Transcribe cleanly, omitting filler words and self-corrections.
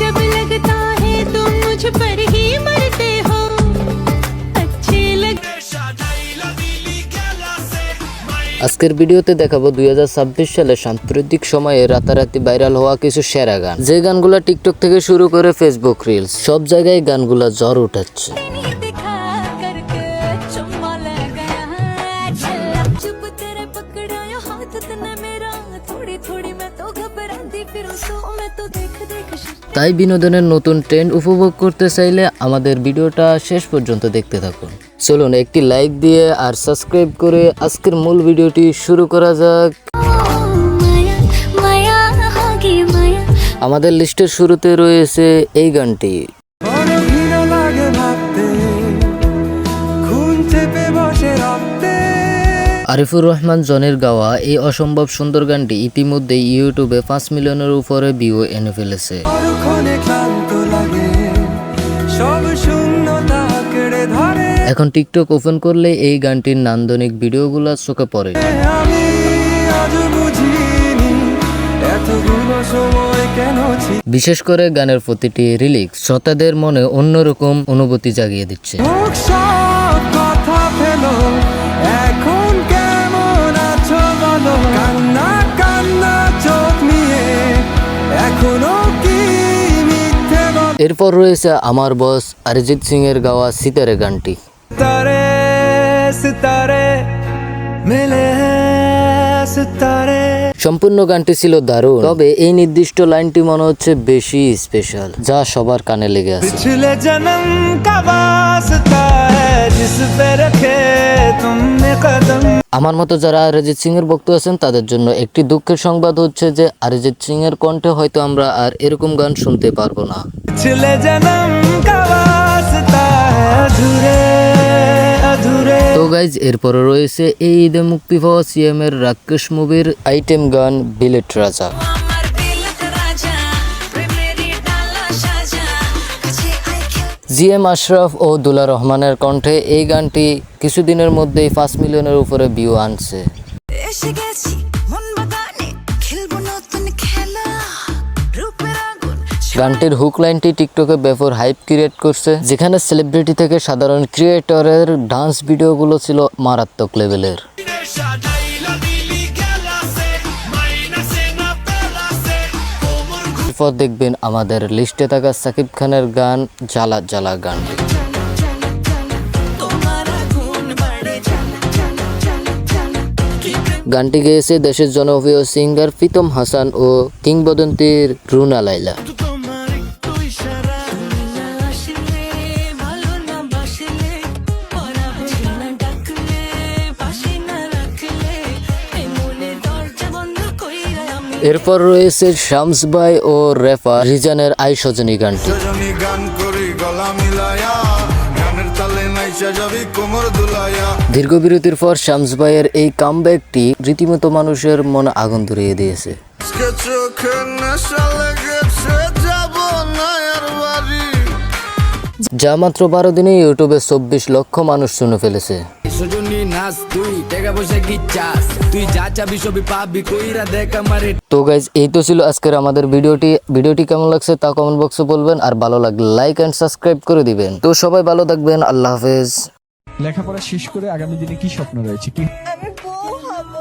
जब लगता है तुम मुझ पर ही मरते हो अच्छे लग। আজকের ভিডিওতে দেখাবো 2026 সালে সাম্প্রতিক সময়ে রাতারাতি ভাইরাল হওয়া কিছু সেরা গান, যে গানগুলো টিকটক থেকে শুরু করে ফেসবুক রিলস সব জায়গায় গানগুলো জ্বর উঠাচ্ছে। তাই বিনোদনের নতুন ট্রেন্ড উপভোগ করতে চাইলে আমাদের ভিডিওটা শেষ পর্যন্ত দেখতে থাকুন। চলুন একটি লাইক দিয়ে আর সাবস্ক্রাইব করে আজকের মূল ভিডিওটি শুরু করা যাক। আমাদের লিস্টের শুরুতে রয়েছে এই গানটি। আরিফুর রহমান জনের গাওয়া এই অসম্ভব সুন্দর গানটি ইতিমধ্যে ইউটিউবে 5 মিলিয়নের উপরে ভিউ এনে ফেলেছে। এখন টিকটক ওপেন করলে এই গানটির নান্দনিক ভিডিওগুলো চোখে পড়ে। বিশেষ করে গানের প্রতিটি রিলিক্স শ্রোতাদের মনে অন্যরকম অনুভূতি জাগিয়ে দিচ্ছে। এরপর রয়েছে আমার বস অরিজিৎ সিং এর গাওয়া সিতারে গানটি। সম্পূর্ণ গানটি ছিল দারুণ, তবে এই নির্দিষ্ট লাইনটি মনে হচ্ছে বেশি স্পেশাল, যা সবার কানে লেগে আছে। আমার মতো যারা অরিজিৎ সিং এর ভক্ত আছেন তাদের জন্য একটি দুঃখের সংবাদ হচ্ছে যে অরিজিৎ সিং এর কণ্ঠে হয়তো আমরা আর এরকম গান শুনতে পারবো না। তো গাইজ, এরপরে রয়েছে এই ঈদে মুক্তি পাওয়া সিএম এর রাক্ষস মুভির আইটেম গান বিলেট রাজা। জিএম আশরাফ ও দুলা রহমানের কণ্ঠে এই গানটি কিছুদিনের মধ্যেই 5 মিলিয়নের উপরে ভিউ আনছে। গানটির হুক লাইনটি টিকটকে ব্যাপক হাইপ ক্রিয়েট করছে, যেখানে সেলিব্রিটি থেকে সাধারণ ক্রিয়েটরের ডান্স ভিডিওগুলো ছিল মারাত্মক লেভেলের। এরপর দেখবেন আমাদের লিস্টে থাকা সাকিব খানের গান জ্বালা জ্বালা গানটি। গানটি গেয়েছে দেশের জনপ্রিয় সিঙ্গার প্রীতম হাসান ও কিংবদন্তির রুনা লায়লা। এরপর রয়েছে শামস ভাই ও রেফার রিজানের আই সজনী গানটি। দীর্ঘ বিরতির পর শামস ভাইয়ের এই কামব্যাকটি রীতিমতো মানুষের মনে আগুন ধরিয়ে দিয়েছে। যা মাত্র 12 দিনে ইউটিউবে 24 লক্ষ মানুষ শুনে ফেলেছে। তো গাইজ, এই তো ছিল আজকের আমাদের ভিডিওটি কেমন লাগছে তা কমেন্ট বক্সে বলবেন, আর ভালো লাগলে লাইক এন্ড সাবস্ক্রাইব করে দিবেন। তো সবাই ভালো থাকবেন, আল্লাহ হাফেজ। লেখাপড়া শেষ করে আগামী দিনে কি স্বপ্ন রয়েছে? কি আমি বউ হব।